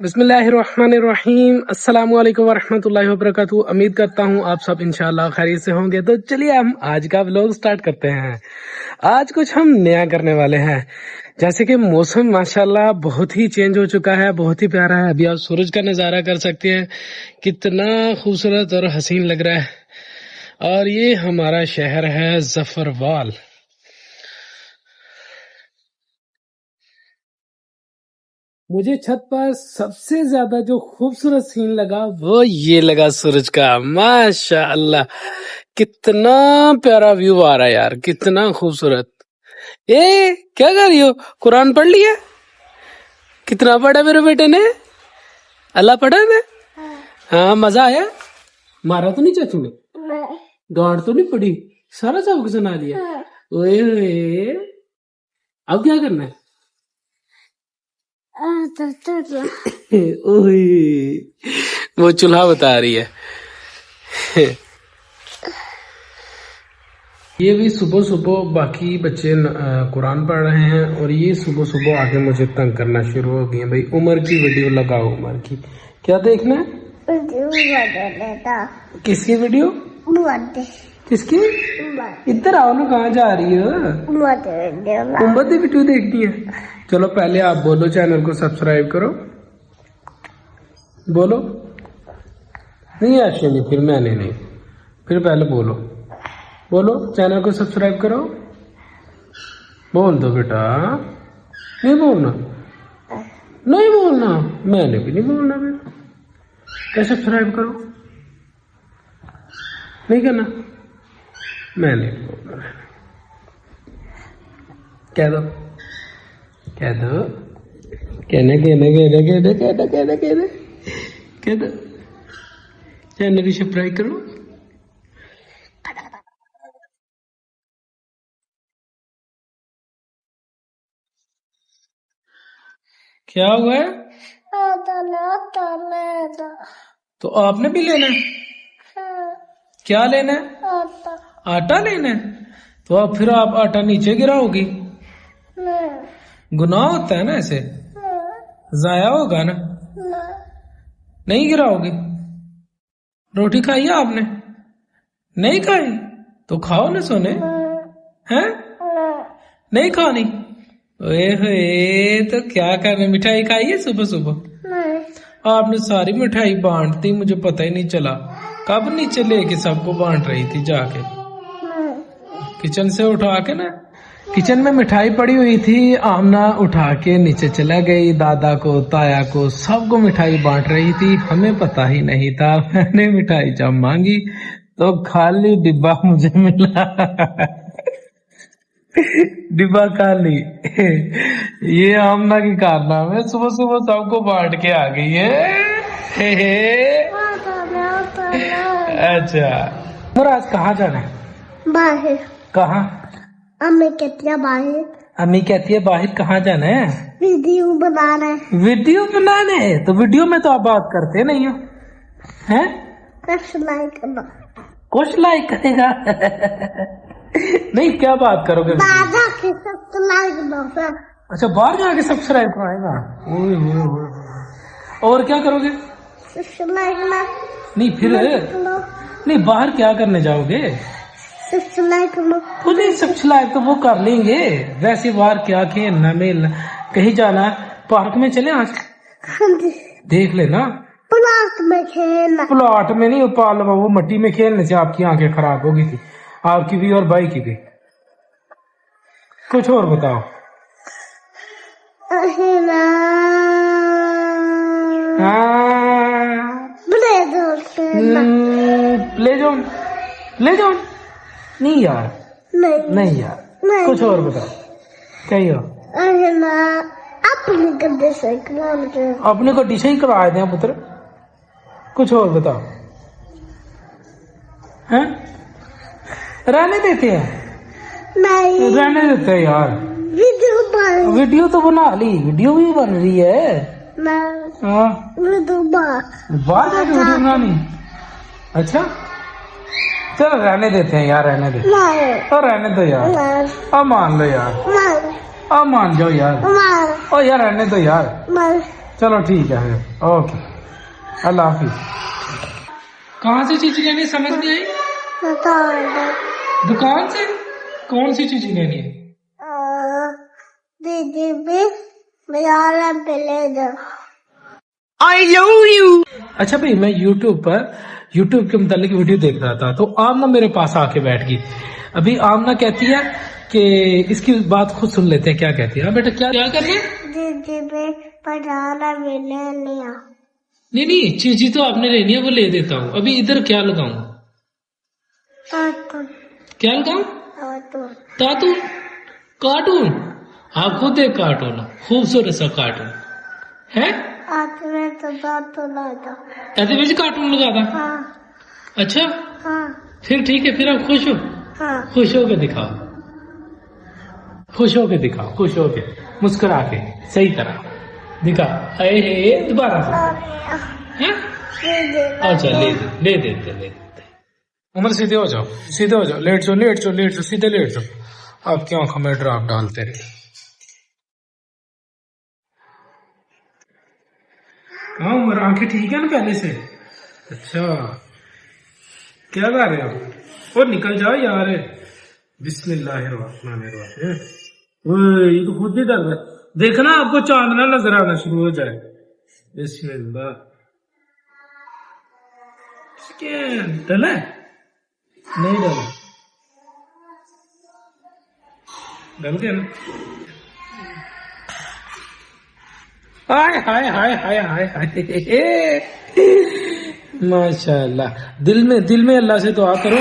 बिस्मिल्लाहिर्रहमानिर्रहीम अस्सलामु अलैकुम वरहमतुल्लाहि वबरकातुहू। उम्मीद करता हूँ आप सब इंशाल्लाह खैरियत से होंगे। तो चलिए हम आज का व्लॉग स्टार्ट करते हैं। आज कुछ हम नया करने वाले हैं। जैसे कि मौसम माशाल्लाह बहुत ही चेंज हो चुका है, बहुत ही प्यारा है। अभी आप सूरज का नजारा कर सकते हैं, कितना खूबसूरत और हसीन लग रहा है। और ये हमारा शहर है जफरवाल। मुझे छत पर सबसे ज्यादा जो खूबसूरत सीन लगा वो ये लगा सूरज का। माशाअल्लाह कितना प्यारा व्यू आ रहा है यार, कितना खूबसूरत। ए क्या कर रही हो? कुरान पढ़ लिया? कितना पढ़ा मेरे बेटे ने? अल्लाह पढ़ा ने? हाँ मजा आया? मारा तो नहीं चाचू ने? डांट तो नहीं पड़ी? सारा सबक सुना लिया? ओए ओए अब क्या करना है? ओए वो चूल्हा बता रही है। ये भी सुबह सुबह बाकी बच्चे कुरान पढ़ रहे हैं और ये सुबह सुबह आके मुझे तंग करना शुरू हो गए। भाई उमर की वीडियो लगाओ। उमर की क्या देखना है? किसकी वीडियो? किसकी? इधर आओ ना, कहाँ जा रही हो? उमर की वीडियो देखनी है। चलो पहले आप बोलो चैनल को सब्सक्राइब करो। बोलो। नहीं ऐसे नहीं, फिर मैंने नहीं, फिर पहले बोलो। बोलो चैनल को सब्सक्राइब करो। बोल दो बेटा। नहीं बोलना, नहीं बोलना, मैंने भी नहीं बोलना। बेटा क्या सब्सक्राइब करो? नहीं करना, मैंने नहीं बोलना। कह दो, कह दो, कहने कहने कहने कहने कहने कहने कहने कह दो चैनल को सब्सक्राइब करो। क्या हुआ है? तो आपने भी लेना है? क्या लेना है? आटा लेना है? तो अब फिर आप आटा नीचे गिराओगी? गुनाह होता है ना, ऐसे जाया होगा ना। नहीं गिराओगे? रोटी खाई है आपने? नहीं खाई तो खाओ ना सोने। हैं? नहीं खानी? ओए होए, तो क्या करने? मिठाई खाई है सुबह सुबह? आपने सारी मिठाई बांट दी, मुझे पता ही नहीं चला। कब नीचे लेके सबको बांट रही थी जाके? किचन से उठा के ना, किचन में मिठाई पड़ी हुई थी, आमना उठा के नीचे चला गई। दादा को, ताया को, सबको मिठाई बांट रही थी। हमें पता ही नहीं था। मैंने मिठाई जब मांगी तो खाली डिब्बा मुझे मिला। डिब्बा खाली। ये आमना की कारनामे, सुबह सुबह सबको बांट के आ गई है। अच्छा और आज कहाँ जाना है? बाहर। कहाँ? अम्मी कहती है बाहर। अम्मी कहती है बाहर। कहाँ जाना है? वीडियो बनाना है। वीडियो बनाना है? तो वीडियो में तो आप बात करते नहीं हो, हैं? कुछ लाइक करना। कुछ लाइक करेगा? नहीं क्या बात करोगे? सब्सक्राइब। अच्छा बाहर जाके सब्सक्राइब कराएगा? और क्या करोगे? नहीं फिर नहीं, बाहर क्या करने जाओगे? नहीं सब्सक्राइब तो वो कर लेंगे, वैसे बाहर क्या खेलना मेलना? कहीं जाना? पार्क में चले आज? देख लेना। प्लाट में खेलना? प्लाट में नहीं, पार्लर वो मट्टी में खेलने से आपकी आंखें खराब होगी थी, आपकी भी और भाई की भी। कुछ और बताओ। Play zone? प्ले जोन नहीं यार, नहीं यार, कुछ और बताओ। कही हो? अपने को डिसाइड करवा दें पुत्र। कुछ और बताओ। हैं? रहने देते हैं? नहीं रहने देते हैं यार। वीडियो तो बना ली, वीडियो भी बन रही है। हाँ बाहर जाके वीडियो बनानी? अच्छा चलो रहने देते हैं यार, रहने दे। और रहने दो यार, अब मान लो यार, अब मान जाओ यार। ओ यार रहने दो यार। चलो ठीक है, ओके, अल्लाह हाफिज। कहाँ से चीज लेनी समझ नहीं आई? दुकान से? कौन सी चीज लेनी है? दीदी भी आई लव यू। अच्छा भाई, मैं यूट्यूब के मुतालिक वीडियो देख रहा था, तो आमना मेरे पास आके बैठ गई। अभी आमना कहती है कि इसकी बात खुद सुन लेते हैं, क्या कहती है। बेटा क्या क्या कर रहे हैं? दीदी भी पढ़ाना भी ले लिया। नहीं, चीजी तो आपने लेनी है, वो ले देता हूँ। अभी इधर क्या लगाऊं? क्या लगाऊं? कार्टून। कार्टून? हाँ, खुद एक कार्टून, खूबसूरत सा कार्टून है। ऐसे में कार्टून लगा था? हाँ। अच्छा, हाँ। फिर ठीक है, फिर आप खुश हो? हाँ। खुश होके दिखाओ, खुश होके दिखाओ, खुश होके मुस्कुरा के सही तरह दिखा। दोबारा से। अच्छा, ले देते। उमर सीधे हो जाओ, सीधे हो जाओ, लेट जाओ, सीधे लेट जाओ। आपकी आंखों में ड्रॉप डालते रहे। हाँ उमर, आंखें ठीक है ना पहले से? अच्छा, क्या कर रहे हो? और निकल जाओ यार। बिस्मिल्लाहिर्रहमानिर्रहीम। ये तो खुद ही डर रहा है। देखना आपको चांद ना नजर आना शुरू हो जाए। बिस्मिल्लाह। डल है? नहीं डल, डल गया ना? हाय हाय हाय हाय हाय हाय। माशाल्लाह। दिल में अल्लाह से दुआ करो,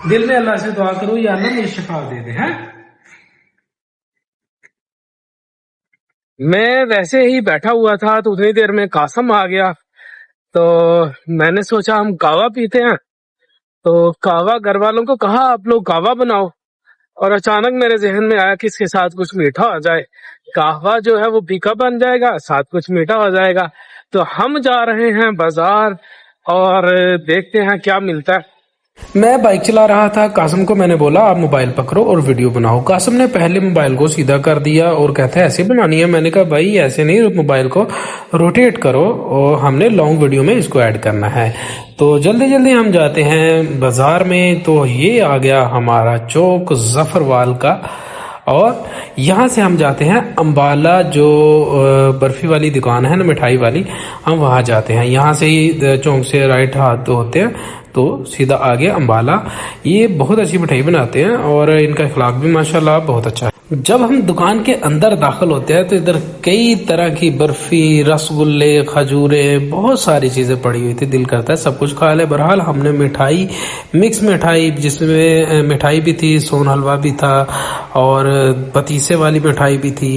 दिल में अल्लाह से दुआ करो, या अल्लाह मुझे शिफा दे दे। हैं? मैं वैसे ही बैठा हुआ था तो उतनी देर में कासम आ गया, तो मैंने सोचा हम कावा पीते हैं। तो कावा घर वालों को कहा आप लोग कावा बनाओ, और अचानक मेरे जहन में आया कि इसके साथ कुछ मीठा हो जाए। कहवा जो है वो फीका बन जाएगा, साथ कुछ मीठा हो जाएगा। तो हम जा रहे हैं बाजार और देखते हैं क्या मिलता है। मैं बाइक चला रहा था, कासिम को मैंने बोला आप मोबाइल पकड़ो और वीडियो बनाओ। कासिम ने पहले मोबाइल को सीधा कर दिया और कहता है ऐसे बनानी है। मैंने कहा भाई ऐसे नहीं, मोबाइल को रोटेट करो और हमने लॉन्ग वीडियो में इसको ऐड करना है। तो जल्दी जल्दी हम जाते हैं बाजार में। तो ये आ गया हमारा चौक जफरवाल का, और यहाँ से हम जाते हैं अम्बाला, जो बर्फी वाली दुकान है ना, मिठाई वाली, हम वहाँ जाते हैं। यहाँ से ही चौक से राइट हाथ होते हैं तो सीधा आगे अम्बाला। ये बहुत अच्छी मिठाई बनाते हैं और इनका अखलाक भी माशाल्लाह बहुत अच्छा है। जब हम दुकान के अंदर दाखिल होते हैं तो इधर कई तरह की बर्फी, रसगुल्ले, खजूरे, बहुत सारी चीजें पड़ी हुई थी। दिल करता है सब कुछ खा ले। बहरहाल हमने मिठाई, मिक्स मिठाई, जिसमें मिठाई भी थी, सोन हलवा भी था और पतीसे वाली मिठाई भी थी।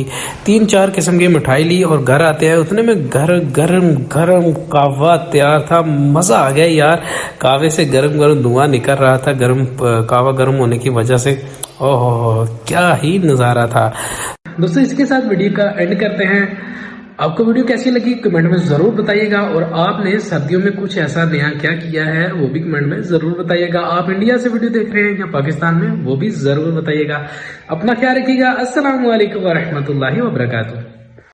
3-4 किस्म की मिठाई ली और घर आते हैं उतने में गरम कावा तैयार था। मजा आ गया यार, कावे से गरम धुआं निकल रहा था, कावा गर्म होने की वजह से। ओह क्या ही नजारा था। दोस्तों इसके साथ वीडियो का एंड करते हैं। आपको वीडियो कैसी लगी कमेंट में जरूर बताइएगा, और आपने सर्दियों में कुछ ऐसा नया क्या किया है वो भी कमेंट में जरूर बताइएगा। आप इंडिया से वीडियो देख रहे हैं या पाकिस्तान में, वो भी जरूर बताइएगा। अपना ख्याल रखिएगा। अस्सलाम वालेकुम व रहमतुल्लाहि व बरकातुहू।